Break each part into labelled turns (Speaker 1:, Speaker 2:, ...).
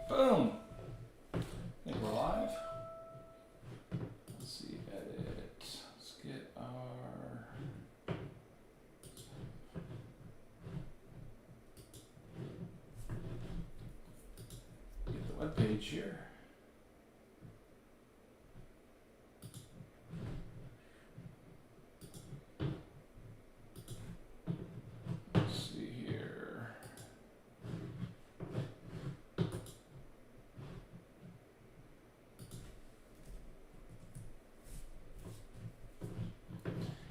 Speaker 1: Boom. I think we're live. Let's see, edit. Let's get our web page here. Let's see here.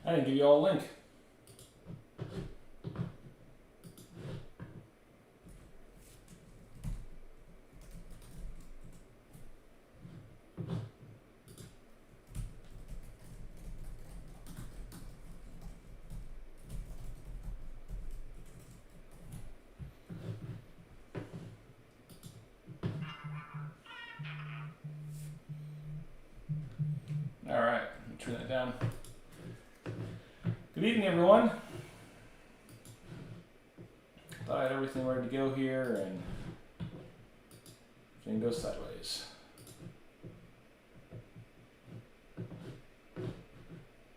Speaker 1: I didn't give you all a link. All right, let me turn that down. Good evening, everyone. Thought I had everything ready to go here, and everything goes sideways. Get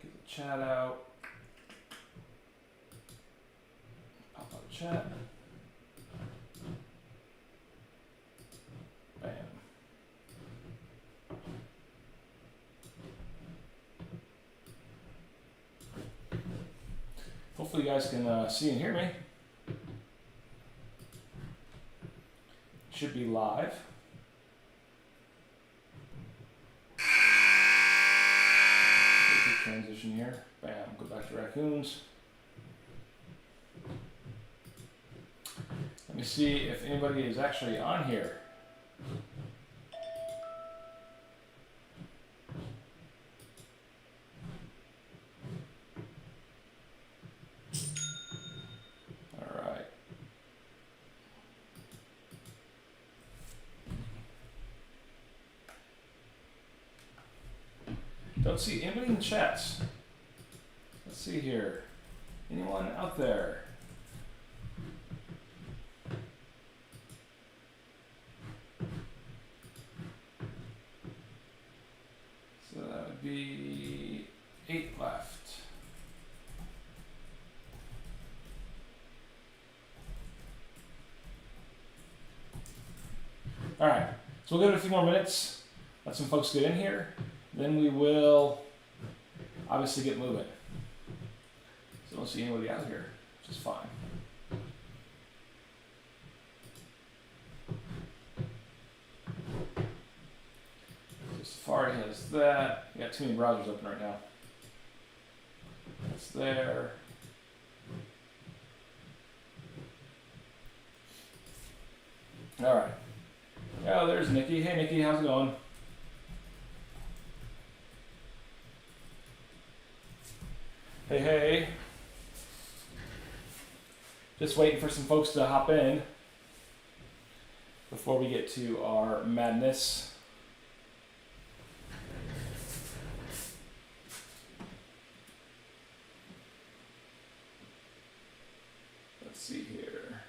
Speaker 1: the chat out. Pop out chat. Bam. Hopefully you guys can see and hear me. Should be live. Good transition here. Bam, go back to Raccoons. Let me see if anybody is actually on here. Don't see anybody in the chats. Let's see here. Anyone out there? So that would be 8 left. All right, so we'll give it a few more minutes. Let some folks get in here. Then we will obviously get moving. So I don't see anybody out here, which is fine. So Safari has that. You got too many browsers open right now. That's there. All right. Oh, there's Nikki. Hey, Nikki, how's it going? Hey, hey. Just waiting for some folks to hop in before we get to our madness. Let's see here.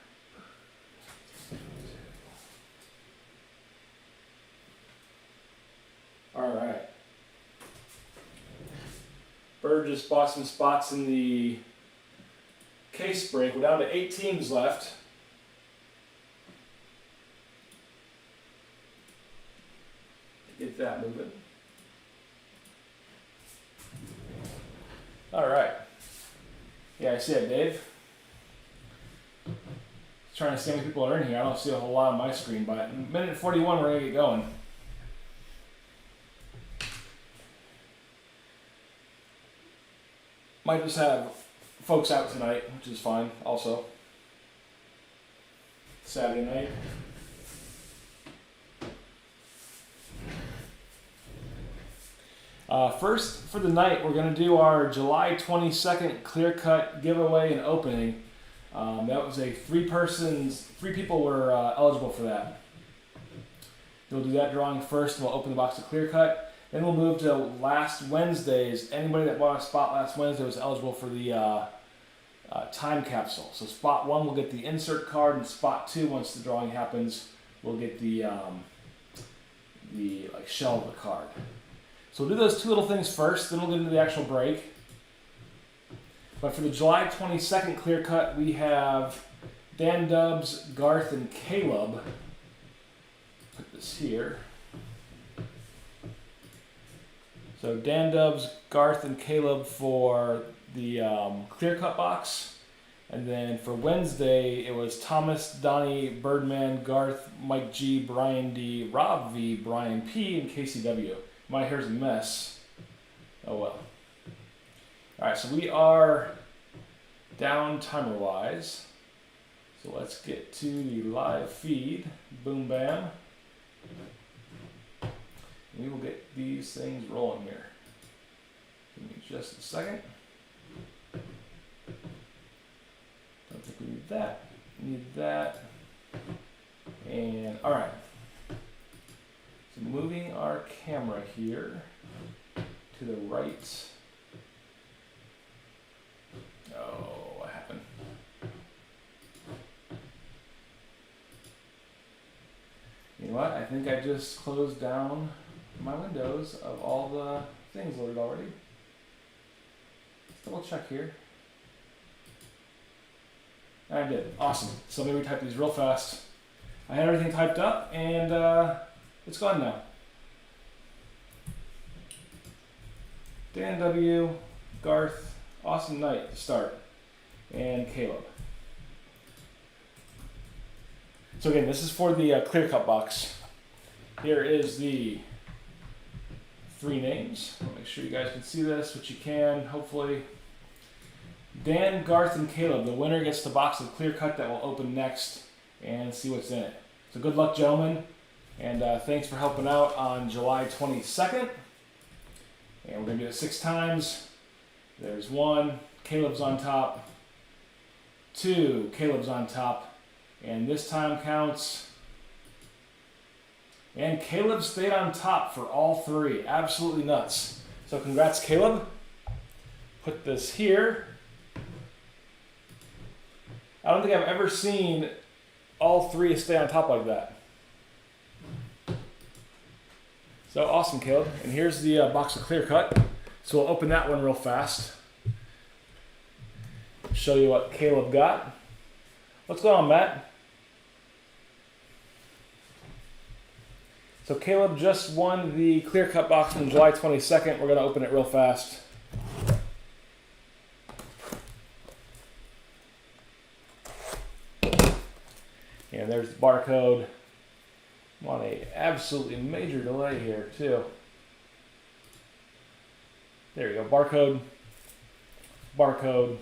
Speaker 1: All right. Bird just bought some spots in the case break. We're down to 8 teams left. Get that moving. All right. Yeah, I see it, Dave. Trying to see how many people are in here. I don't see a whole lot on my screen, but in minute 41, we're going to get going. Might just have folks out tonight, which is fine also. Saturday night. First, for the night, we're going to do our July 22nd Clearcut giveaway and opening. That was a three people were eligible for that. We'll do that drawing first, and we'll open the box of Clearcut. Then we'll move to last Wednesdays. Anybody that bought a spot last Wednesday was eligible for the time capsule. So spot 1 will get the insert card, and spot 2, once the drawing happens, we'll get the shell of the card. So we'll do those two little things first, then we'll get into the actual break. But for the July 22nd Clearcut, we have Dan Dubs, Garth, and Caleb. Put this here. So Dan Dubs, Garth, and Caleb for the Clearcut box. And then for Wednesday, it was Thomas, Donnie, Birdman, Garth, Mike G, Brian D, Rob V, Brian P, and KCW. My hair's a mess. Oh well. Alright, so we are down timer-wise. So let's get to the live feed. Boom, bam. We will get these things rolling here. Give me just a second. Don't think we need that. Need that. And alright. So moving our camera here to the right. Oh, what happened? You know what? I think I just closed down my windows of all the things loaded already. Let's double check here. I did. Awesome. So maybe we type these real fast. I had everything typed up, and it's gone now. Dan W, Garth, awesome night to start, and Caleb. So again, this is for the Clearcut box. Here is the 3 names. I'll make sure you guys can see this, which you can, hopefully. Dan, Garth, and Caleb. The winner gets the box of Clearcut that will open next and see what's in it. So good luck, gentlemen, and thanks for helping out on July 22nd. And we're going to do it 6 times. There's 1, Caleb's on top. 2, Caleb's on top. And this time counts. And Caleb stayed on top for all 3. Absolutely nuts. So congrats, Caleb. Put this here. I don't think I've ever seen all 3 stay on top like that. So awesome, Caleb. And here's the box of Clearcut. So we'll open that one real fast. Show you what Caleb got. What's going on, Matt? So Caleb just won the Clearcut box on July 22nd. We're going to open it real fast. And there's the barcode. I'm on a absolutely major delay here too. There you go, barcode, barcode.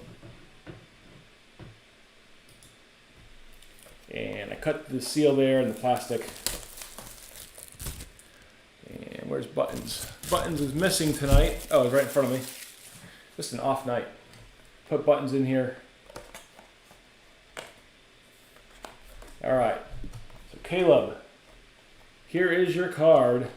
Speaker 1: And I cut the seal there in the plastic. And where's Buttons? Buttons is missing tonight. Oh, it's right in front of me. Just an off night. Put Buttons in here. All right, so Caleb, here is your card.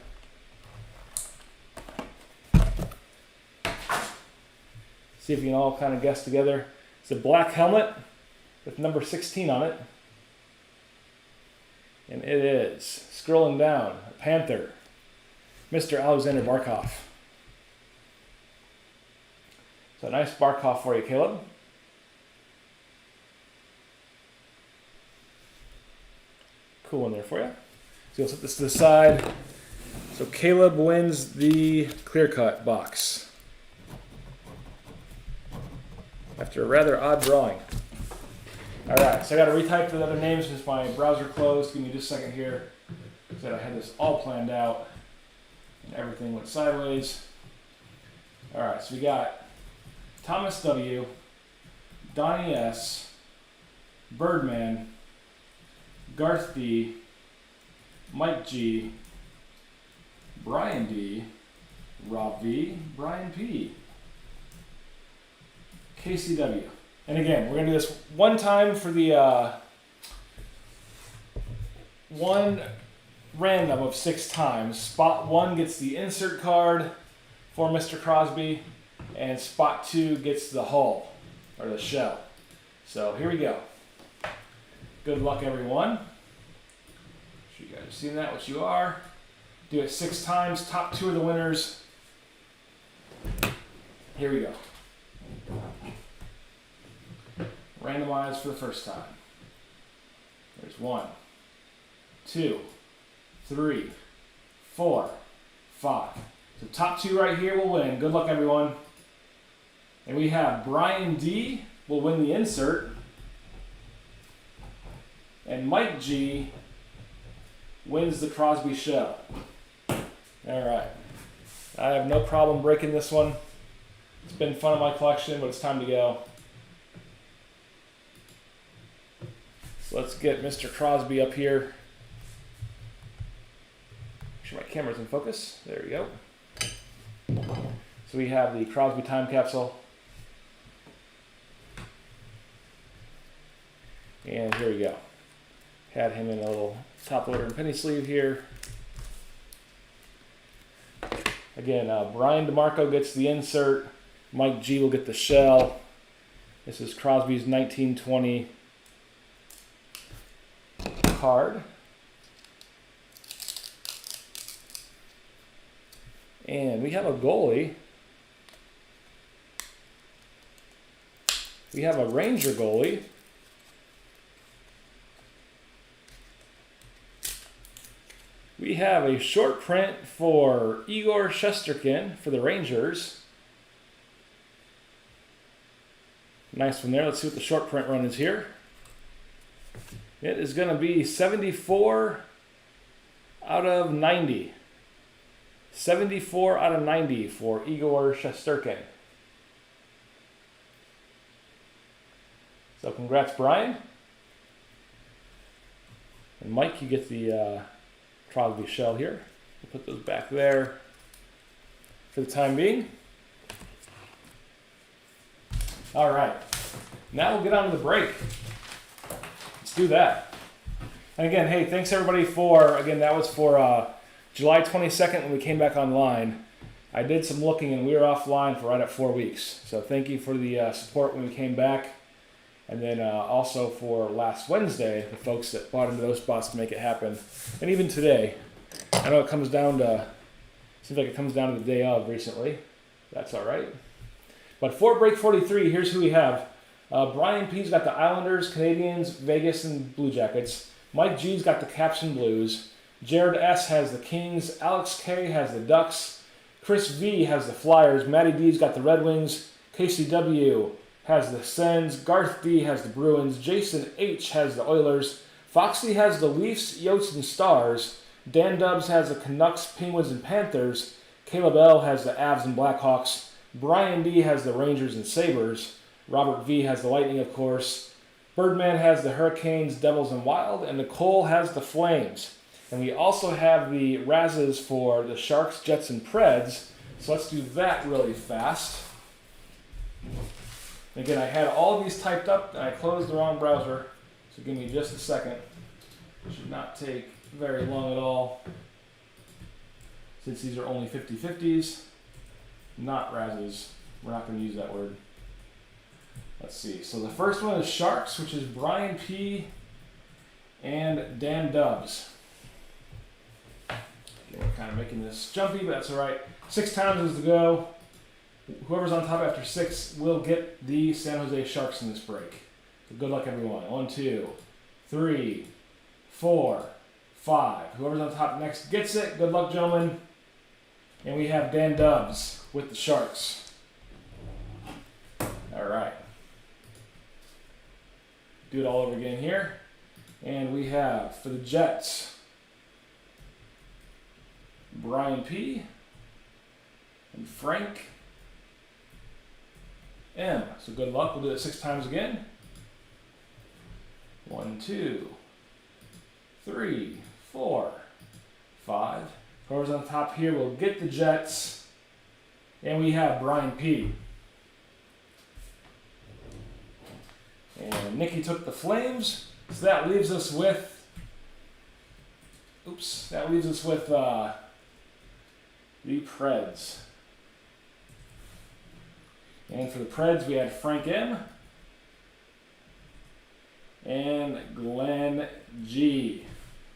Speaker 1: See if you can all kind of guess together. It's a black helmet with number 16 on it. And it is, scrolling down, a Panther, Mr. Alexander Barkov. So a nice Barkov for you, Caleb. Cool one there for you. So you'll set this to the side. So Caleb wins the Clearcut box after a rather odd drawing. All right, so I got to retype the other names since my browser closed. Give me just a second here. So I had this all planned out and everything went sideways. All right, so we got Thomas W, Donnie S, Birdman, Garth D, Mike G, Brian D, Rob V, Brian P, KCW. And again, we're going to do this one time for the one random of 6 times. Spot 1 gets the insert card for Mr. Crosby, and spot 2 gets the hull, or the shell. So here we go. Good luck, everyone. Sure you guys have seen that, which you are. Do it 6 times. Top 2 are the winners. Here we go. Randomize for the first time. There's 1, 2, 3, 4, 5. So top 2 right here will win. Good luck, everyone. And we have Brian D will win the insert. And Mike G wins the Crosby shell. All right. I have no problem breaking this one. It's been fun in my collection, but it's time to go. So let's get Mr. Crosby up here. Make sure my camera's in focus. There we go. So we have the Crosby time capsule. And here we go. Had him in a little top loader and penny sleeve here. Again, Brian DeMarco gets the insert. Mike G will get the shell. This is Crosby's 1920 card. And we have a goalie. We have a Ranger goalie. We have a short print for Igor Shesterkin for the Rangers. Nice one there. Let's see what the short print run is here. It is going to be 74 out of 90. 74 out of 90 for Igor Shesterkin. So congrats, Brian. And Mike, you get the Crosby shell here. We'll put those back there for the time being. All right, now we'll get on to the break. Let's do that. And again, hey, thanks everybody for, again, that was for July 22nd when we came back online. I did some looking and we were offline for right at 4 weeks. So thank you for the support when we came back. And then also for last Wednesday, the folks that bought into those spots to make it happen. And even today, I know it comes down to, seems like it comes down to the day of recently. That's all right. But for break 43, here's who we have. Brian P's got the Islanders, Canadians, Vegas, and Blue Jackets. Mike G's got the Caps and Blues. Jared S has the Kings. Alex K has the Ducks. Chris V has the Flyers. Matty D's got the Red Wings. KCW has the Sens. Garth D has the Bruins. Jason H has the Oilers. Foxy has the Leafs, Yotes, and Stars. Dan Dubs has the Canucks, Penguins, and Panthers. Caleb L has the Avs and Blackhawks. Brian D has the Rangers and Sabres. Robert V has the Lightning, of course. Birdman has the Hurricanes, Devils, and Wild. And Nicole has the Flames. And we also have the Razzes for the Sharks, Jets, and Preds. So let's do that really fast. Again, I had all of these typed up, and I closed the wrong browser. So give me just a second. It should not take very long at all. Since these are only 50-50s. Not Razzes. We're not going to use that word. Let's see. So the first one is Sharks, which is Brian P. and Dan Dubs. Okay, we're kind of making this jumpy, but that's all right. 6 times is the go. Whoever's on top after 6 will get the San Jose Sharks in this break. So good luck, everyone. 1, 2, 3, 4, 5. Whoever's on top next gets it. Good luck, gentlemen. And we have Dan Dubs with the Sharks. All right. Do it all over again here. And we have, for the Jets, Brian P. and Frank M. So good luck. We'll do it 6 times again. 1, 2, 3, 4, 5. Whoever's on top here will get the Jets. And we have Brian P. And Nikki took the Flames. So that leaves us with, the Preds. And for the Preds, we had Frank M. and Glenn G.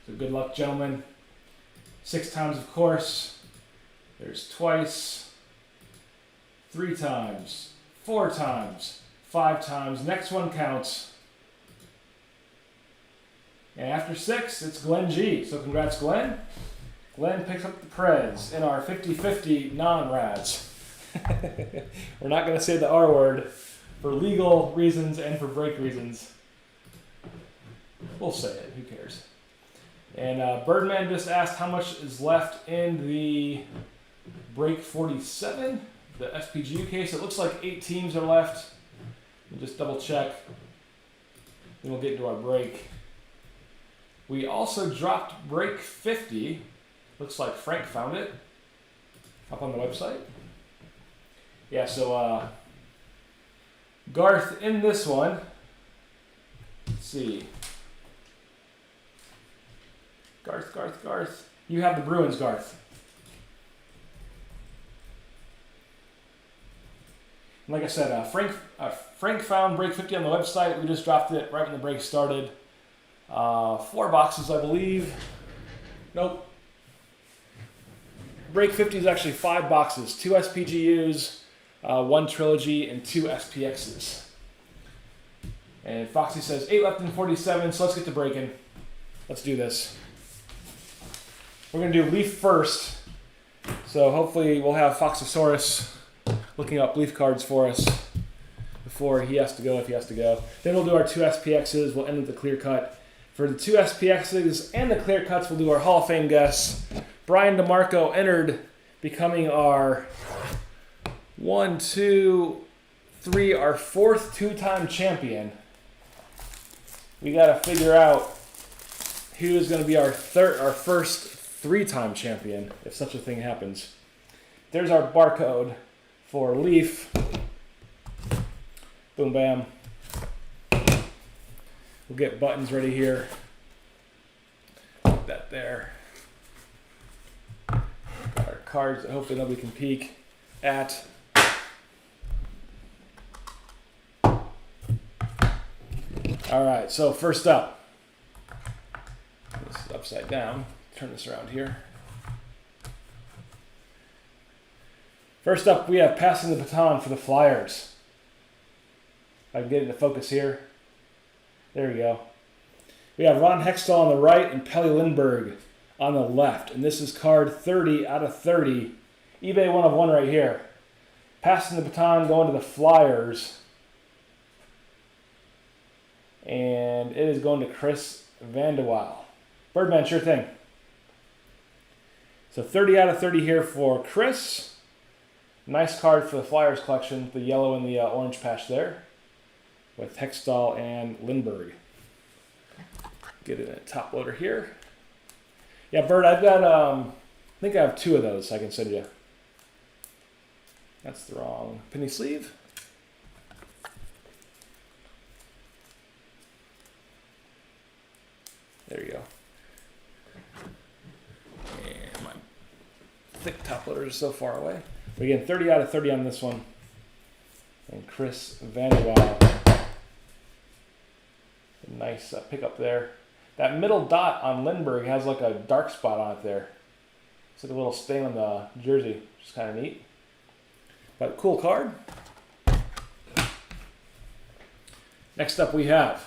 Speaker 1: So good luck, gentlemen. 6 times, of course. There's twice, 3 times, 4 times, 5 times. Next one counts. And after 6, it's Glenn G. So congrats, Glenn. Glenn picks up the Preds in our 50-50 non-rads. We're not going to say the R word for legal reasons and for break reasons. We'll say it. Who cares? And Birdman just asked how much is left in the break 47, the SPGU case. It looks like 8 teams are left. We'll just double check. Then we'll get into our break. We also dropped break 50. Looks like Frank found it up on the website. Yeah, so Garth in this one. Let's see. Garth. You have the Bruins, Garth. And like I said, Frank found break 50 on the website. We just dropped it right when the break started. 4 boxes, I believe. Nope. Break 50 is actually 5 boxes. 2 SPGUs, 1 Trilogy, and 2 SPXs. And Foxy says 8 left in 47, so let's get to breaking. Let's do this. We're going to do Leaf first. So hopefully we'll have Foxosaurus looking up Leaf cards for us before he has to go, if he has to go. Then we'll do our 2 SPXs. We'll end with the clear cut. For the 2 SPXs and the clear cuts, we'll do our Hall of Fame guests. Brian DeMarco entered, becoming our 1, 2, 3, our 4th 2-time champion. We got to figure out who is going to be our first 3-time champion, if such a thing happens. There's our barcode for Leaf. Boom, bam. We'll get buttons ready here. Put that there. Got our cards that hopefully nobody can peek at. All right, so first up, this is upside down. Turn this around here. First up, we have passing the baton for the Flyers. If I can get it into focus here. There we go. We have Ron Hextall on the right and Pelle Lindbergh on the left. And this is card 30 out of 30. eBay 1 of 1 right here. Passing the baton going to the Flyers. And it is going to Chris Vandewaal. Birdman, sure thing. So 30 out of 30 here for Chris. Nice card for the Flyers collection. The yellow and the orange patch there. With Hextall and Lindbergh. Get it in a top loader here. Yeah, Bird, I've got, I think I have 2 of those I can send you. That's the wrong penny sleeve. There you go. And my thick top loaders are so far away. But again, 30 out of 30 on this one. And Chris Vandewaal. Nice pickup there. That middle dot on Lindbergh has like a dark spot on it there. It's like a little stain on the jersey, which is kind of neat. But cool card. Next up we have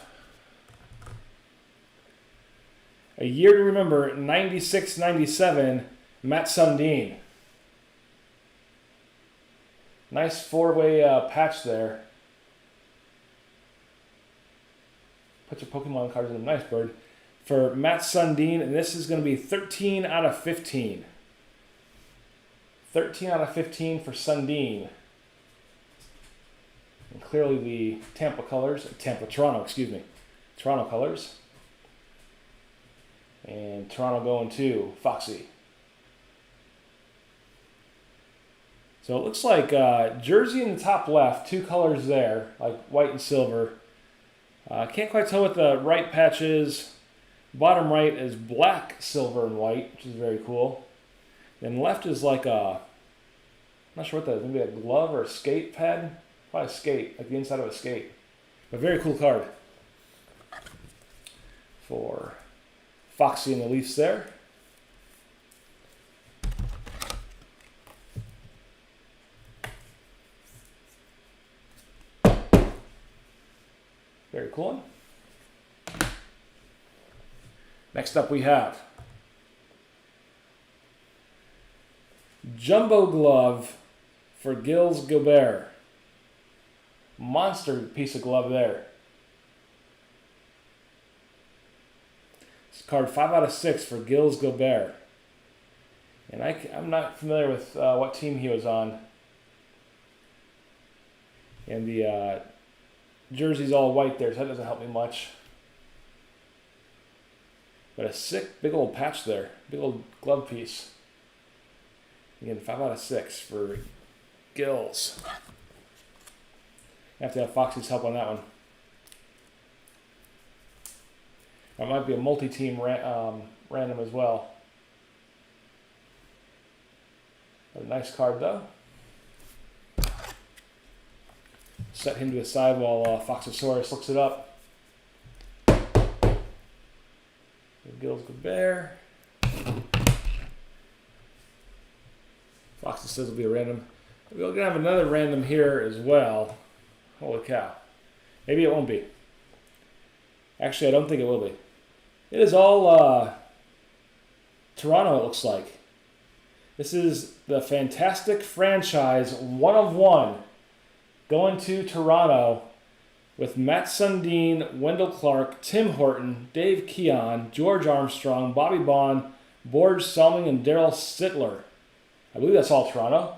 Speaker 1: a year to remember, 96-97, Matt Sundin. Nice 4-way patch there. Put your Pokemon cards in them. Nice, Bird. For Matt Sundin, and this is going to be 13 out of 15. 13 out of 15 for Sundin. And clearly the Toronto colors. Toronto colors. And Toronto going to Foxy. So it looks like jersey in the top left, 2 colors there, like white and silver. Can't quite tell what the right patch is. Bottom right is black, silver, and white, which is very cool. Then left is like a, I'm not sure what that is, maybe a glove or a skate pad? Probably a skate, like the inside of a skate. A very cool card for Foxy and the Leafs there. Very cool one. Next up we have Jumbo Glove for Gilles Gobert. Monster piece of glove there. It's card 5 out of 6 for Gilles Gobert. And I'm not familiar with what team he was on. And the jersey's all white there, so that doesn't help me much. But a sick, big old patch there. Big old glove piece. Again, 5 out of 6 for Gilles. I have to have Foxy's help on that one. It might be a multi-team random as well. A nice card though. Set him to the side while Foxosaurus looks it up. Gilles Gobert. Foxy says it'll be a random. We're going to have another random here as well. Holy cow. Maybe it won't be. Actually, I don't think it will be. It is all Toronto, it looks like. This is the Fantastic Franchise 1 of 1 going to Toronto with Matt Sundin, Wendell Clark, Tim Horton, Dave Keon, George Armstrong, Bobby Bond, Borge Salming, and Daryl Sittler. I believe that's all Toronto.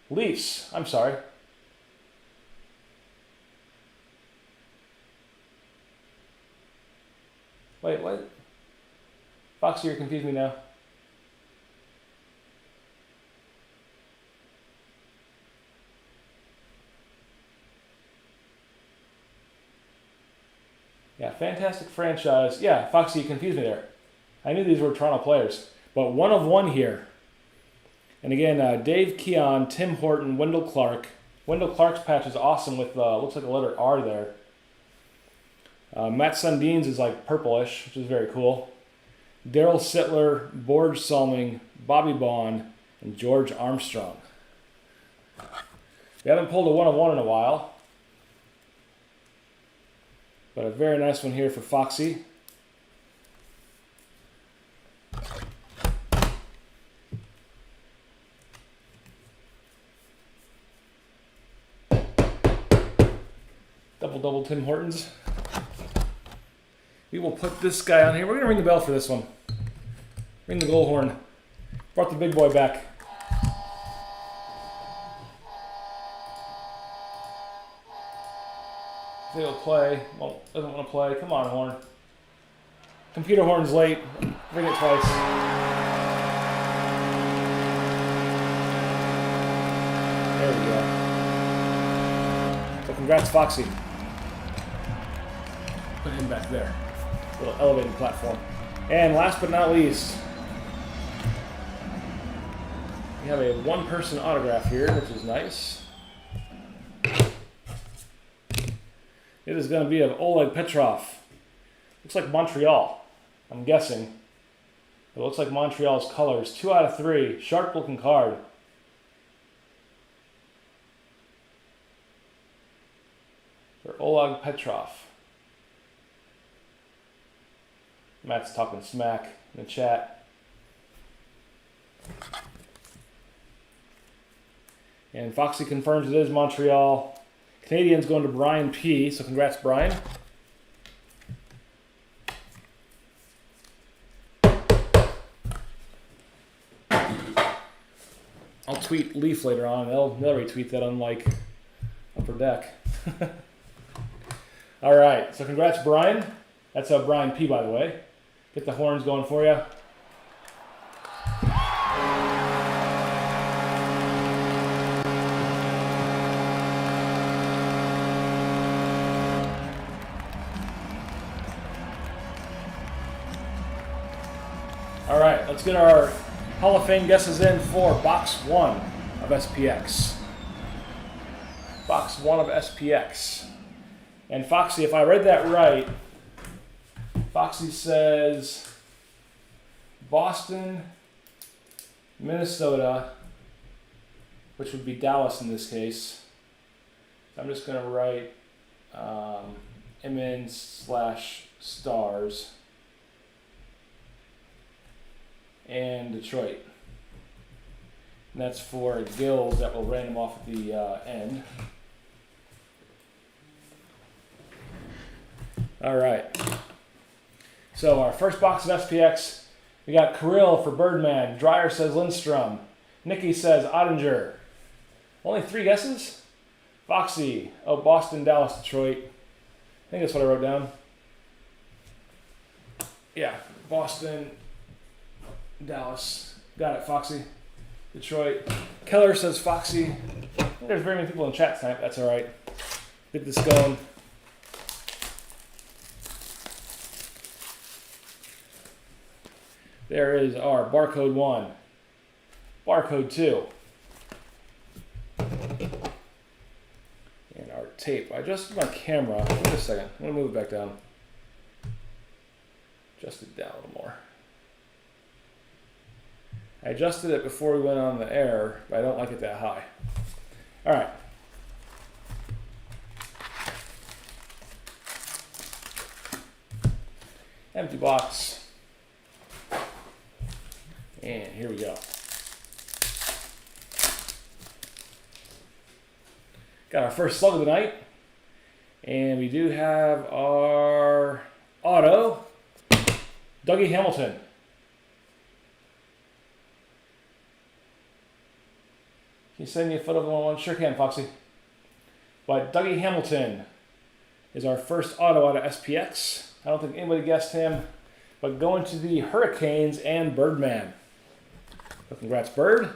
Speaker 1: Leafs, I'm sorry. Wait, what? Foxy, you're confusing me now. Yeah, Fantastic Franchise. Yeah, Foxy, you confused me there. I knew these were Toronto players. But 1 of 1 here. And again, Dave Keon, Tim Horton, Wendell Clark. Wendell Clark's patch is awesome with, looks like a letter R there. Matt Sundin's is like purplish, which is very cool. Daryl Sittler, Borge Salming, Bobby Bond, and George Armstrong. We haven't pulled a 1 of 1 in a while. But a very nice one here for Foxy. Double Tim Hortons. We will put this guy on here. We're going to ring the bell for this one. Ring the goal horn. Brought the big boy back. If he'll play. Well, doesn't want to play. Come on, horn. Computer horn's late. Ring it twice. There we go. So congrats, Foxy. Put him back there. Little elevated platform. And last but not least, we have a one-person autograph here, which is nice. It is going to be of Oleg Petrov. Looks like Montreal, I'm guessing. It looks like Montreal's colors. 2 out of 3. Sharp-looking card. For Oleg Petrov. Matt's talking smack in the chat. And Foxy confirms it is Montreal. Canadians going to Brian P. So congrats, Brian. I'll tweet Leaf later on. They'll retweet that, unlike Upper Deck. All right. So congrats, Brian. That's Brian P, by the way. Get the horns going for you. All right, let's get our Hall of Fame guesses in for box 1 of SPX. Box 1 of SPX. And Foxy, if I read that right, Foxy says Boston, Minnesota, which would be Dallas in this case. I'm just going to write MN/stars and Detroit. And that's for Gills that will random off at the end. All right. So our first box of SPX, we got Kirill for Birdman. Dreyer says Lindstrom. Nikki says Ottinger. Only 3 guesses? Foxy. Oh, Boston, Dallas, Detroit. I think that's what I wrote down. Yeah, Boston, Dallas. Got it, Foxy. Detroit. Keller says Foxy. I think there's very many people in chat tonight. That's all right. Get this going. There is our barcode 1, barcode 2, and our tape. I adjusted my camera. Wait a second. I'm going to move it back down. Adjust it down a little more. I adjusted it before we went on the air, but I don't like it that high. All right. Empty box. And here we go. Got our first slug of the night. And we do have our auto, Dougie Hamilton. Can you send me a photo of the one? Sure can, Foxy. But Dougie Hamilton is our first auto out of SPX. I don't think anybody guessed him. But going to the Hurricanes and Birdman. So congrats, Bird.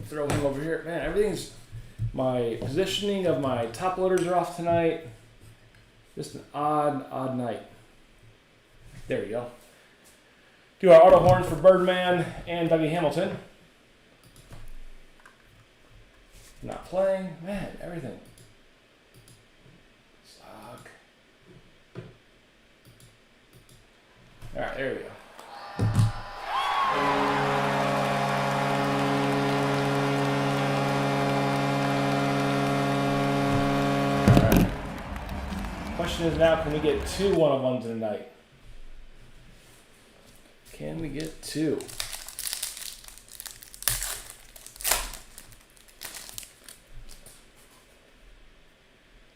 Speaker 1: Throw him over here. Man, everything's... My positioning of my top loaders are off tonight. Just an odd night. There we go. Do our auto horns for Birdman and Dougie Hamilton. Not playing. Man, everything. Suck. Alright, there we go. Alright. Question is now, can we get 2 one-of-ones in a night? Can we get 2?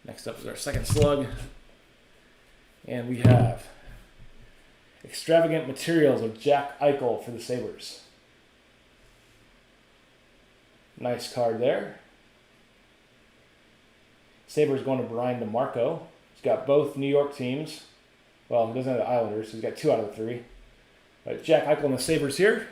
Speaker 1: Next up is our second slug. And we have Extravagant Materials of Jack Eichel for the Sabres. Nice card there. Sabres going to Brian DeMarco. He's got both New York teams. Well, he doesn't have the Islanders, so he's got 2 out of the 3. But Jack Eichel and the Sabres here.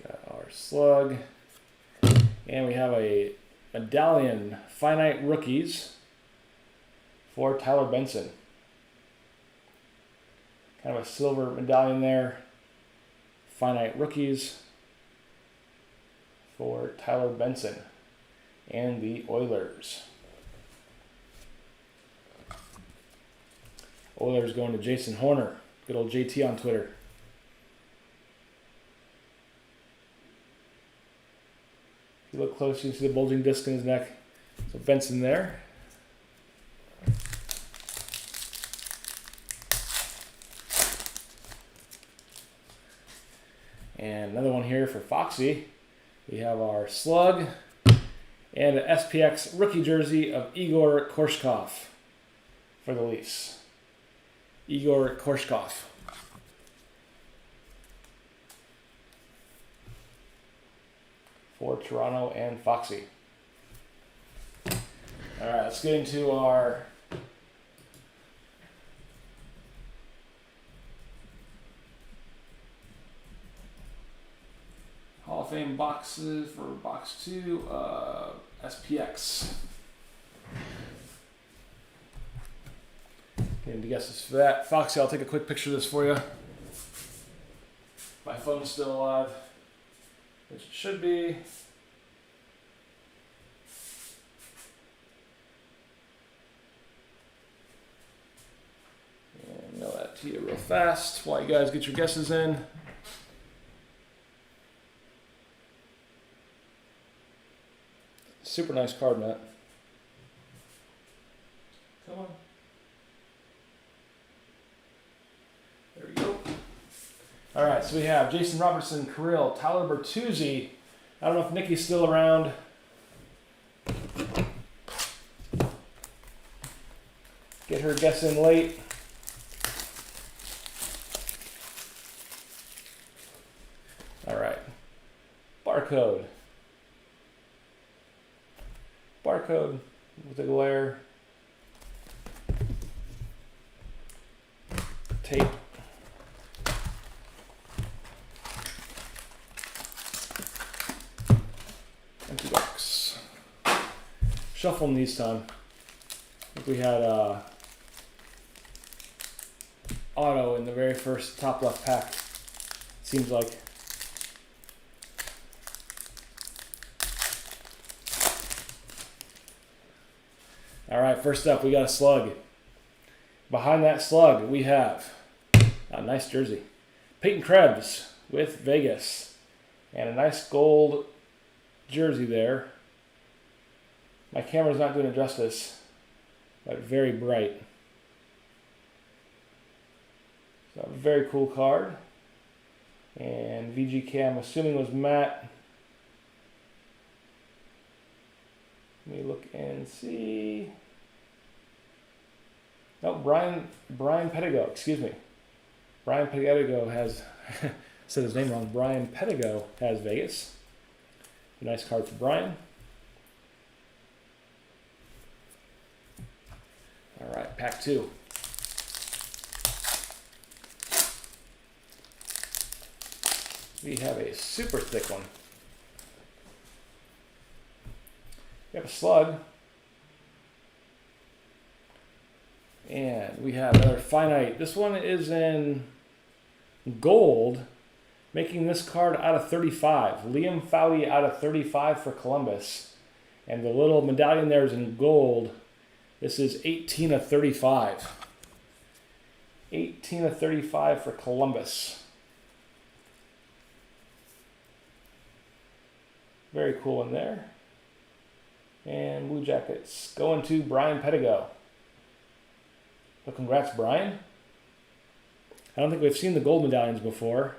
Speaker 1: Got our slug. And we have a medallion finite rookies for Tyler Benson. Kind of a silver medallion there. Finite rookies for Tyler Benson and the Oilers. Oilers going to Jason Horner. Good old JT on Twitter. If you look close, you can see the bulging disc in his neck. So Benson there. And another one here for Foxy. We have our slug and an SPX rookie jersey of Igor Korshkov for the Leafs. Igor Korshkov. For Toronto and Foxy. All right, let's get into our Hall of Fame boxes for box 2 SPX. Getting the guesses for that. Foxy, I'll take a quick picture of this for you. My phone's still alive, which it should be. And mail that to you real fast while you guys get your guesses in. Super nice card, Matt. Come on. There we go. All right, so we have Jason Robertson, Kirill, Tyler Bertuzzi. I don't know if Nikki's still around. Get her guess in late. All right. Barcode. Barcode with a glare. Tape. Empty box. Shuffle them these time. I think we had auto in the very first top left pack. Seems like. All right, first up, we got a slug. Behind that slug, we have a nice jersey. Peyton Krebs with Vegas. And a nice gold jersey there. My camera's not doing it justice, but very bright. So a very cool card. And VGK, I'm assuming was Matt. Let me look and see. No, Brian Pedigo, excuse me. Brian Pedigo has, said his name wrong. Brian Pedigo has Vegas. A nice card for Brian. All right, pack 2. We have a super thick one. We have a slug. And we have another finite. This one is in gold, making this card out of 35. Liam Foudy out of 35 for Columbus. And the little medallion there is in gold. This is 18 of 35. 18 of 35 for Columbus. Very cool in there. And Blue Jackets going to Brian Pedigo. So congrats, Brian. I don't think we've seen the gold medallions before.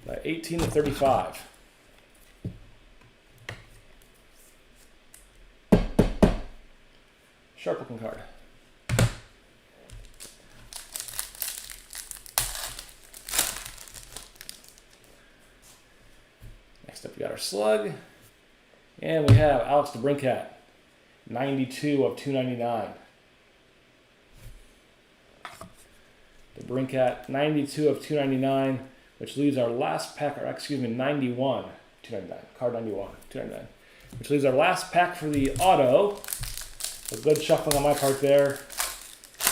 Speaker 1: But 18 to 35. Sharp looking card. Next up we got our slug. And we have Alex DeBrincat. 92 of 299. DeBrincat, 92 of 299, which leaves our last pack, or excuse me, 91, 299, card 91, 299, which leaves our last pack for the auto. A good shuffling on my part there.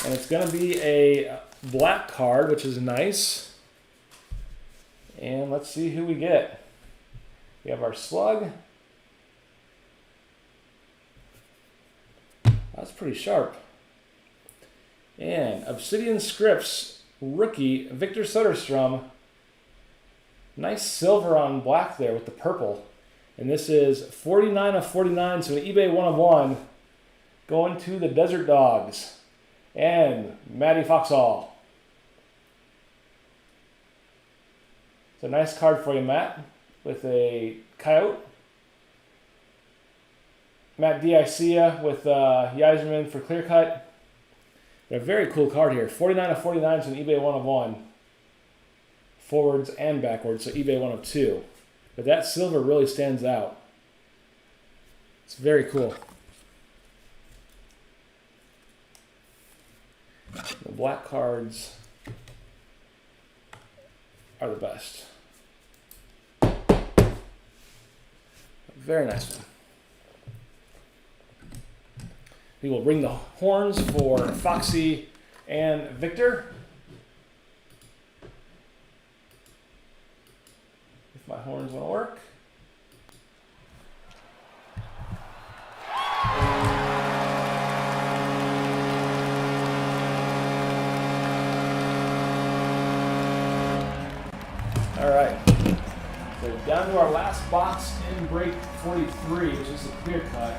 Speaker 1: And it's going to be a black card, which is nice. And let's see who we get. We have our slug. That's pretty sharp. And Obsidian Scripts rookie Victor Soderstrom. Nice silver on black there with the purple. And this is 49 of 49, so an eBay 1 of 1 going to the Desert Dogs and Matty Foxall. It's a nice card for you, Matt, with a coyote. Matt Dicia with Yzerman for Clearcut. A very cool card here. 49 of 49 is an eBay 1 of 1. Forwards and backwards, so eBay 1 of 2. But that silver really stands out. It's very cool. black cards are the best. Very nice one. We will ring the horns for Foxy and Victor. If my horns want to work. All right. So down to our last box in break 43, which is the clear cut.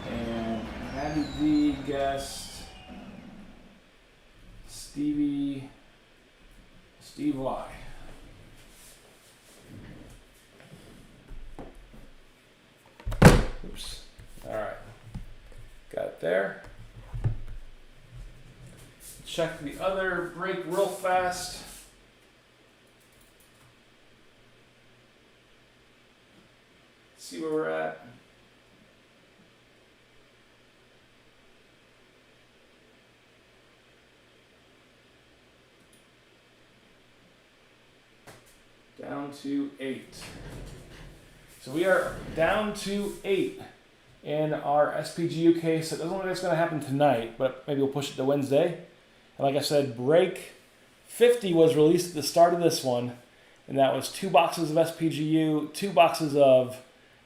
Speaker 1: And Maddie V guessed Steve Y. Oops. All right. Got it there. Check the other break real fast. See where we're at. Down to 8. So we are down to 8 in our SPG UK. So it doesn't look like it's going to happen tonight, but maybe we'll push it to Wednesday. And like I said, break 50 was released at the start of this one, and that was 2 boxes of SPGU, 2 boxes of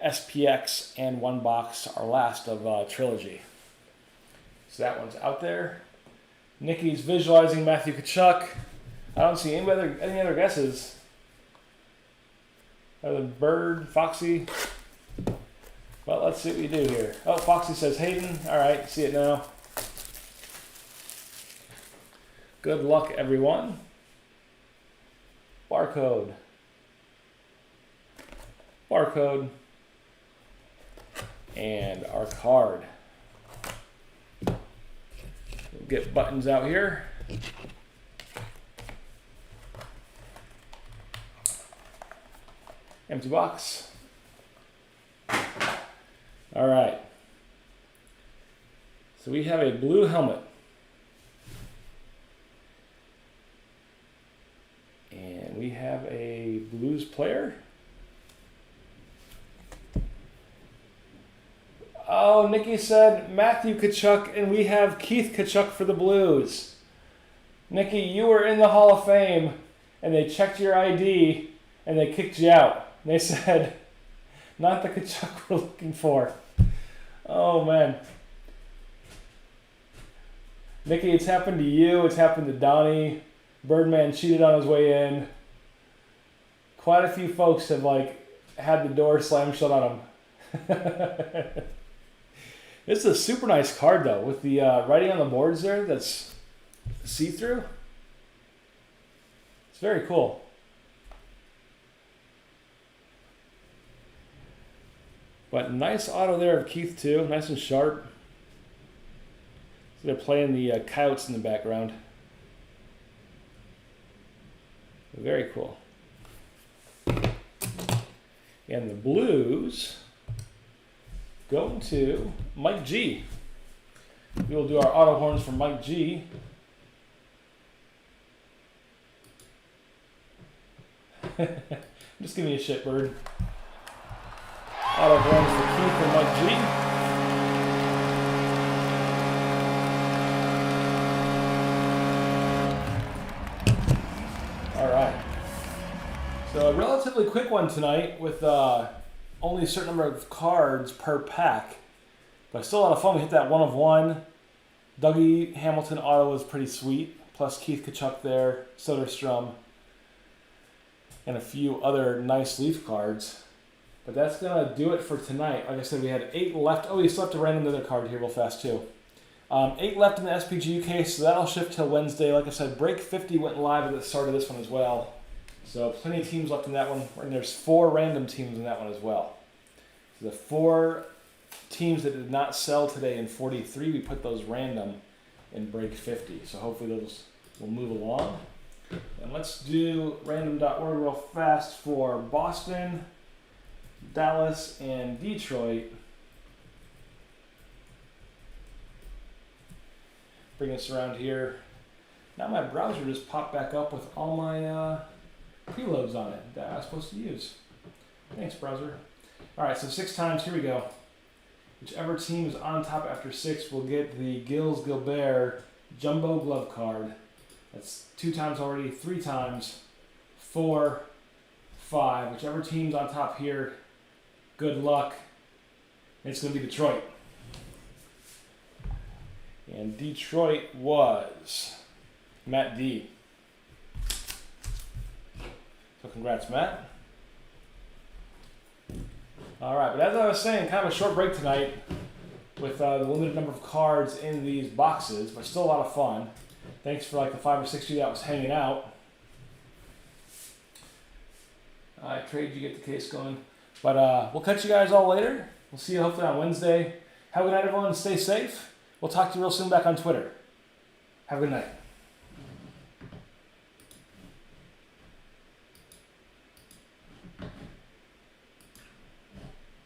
Speaker 1: SPX, and 1 box, our last of Trilogy. So that one's out there. Nikki's visualizing Matthew Tkachuk. I don't see any other guesses other than Bird, Foxy. Well, let's see what we do here. Oh, Foxy says Hayden. All right, see it now. Good luck, everyone. Barcode. Barcode. And our card. We'll get buttons out here. Empty box. All right. So we have a blue helmet. And we have a Blues player. Oh, Nikki said Matthew Tkachuk, and we have Keith Tkachuk for the Blues. Nikki, you were in the Hall of Fame, and they checked your ID, and they kicked you out. They said, not the Tkachuk we're looking for. Oh, man. Nikki, it's happened to you. It's happened to Donnie. Birdman cheated on his way in. Quite a few folks have had the door slammed shut on them. This is a super nice card though, with the writing on the boards there that's see-through. It's very cool. But nice auto there of Keith too, nice and sharp. So they're playing the coyotes in the background. Very cool. And the Blues going to Mike G. We will do our auto horns for Mike G. Just give me a shit, Bird. Auto horns for Keith and Mike G. So a relatively quick one tonight with only a certain number of cards per pack. But still a lot of fun. We hit that 1 of 1. Dougie Hamilton auto was pretty sweet. Plus Keith Tkachuk there, Soderstrom, and a few other nice Leaf cards. But that's going to do it for tonight. Like I said, we had 8 left. Oh, we still have to random the other card here real fast too. 8 left in the SPG UK, so that'll shift till Wednesday. Like I said, break 50 went live at the start of this one as well. So plenty of teams left in that one, and there's 4 random teams in that one as well. So the 4 teams that did not sell today in 43, we put those random in break 50. So hopefully those will move along. And let's do random.org real fast for Boston, Dallas, and Detroit. bring this around here. Now my browser just popped back up with all my preloads on it that I was supposed to use. Thanks, browser. All right, so 6 times, here we go. Whichever team is on top after 6 will get the Gilles Gilbert Jumbo Glove card. That's 2 times already, 3 times, 4, 5. Whichever team's on top here, good luck. It's going to be Detroit. And Detroit was Matt D. So congrats, Matt. All right, but as I was saying, kind of a short break tonight with the limited number of cards in these boxes, but still a lot of fun. Thanks for like the 5 or 6 of you that was hanging out. I trade you, get the case going. But we'll catch you guys all later. We'll see you hopefully on Wednesday. Have a good night, everyone. Stay safe. We'll talk to you real soon back on Twitter. Have a good night.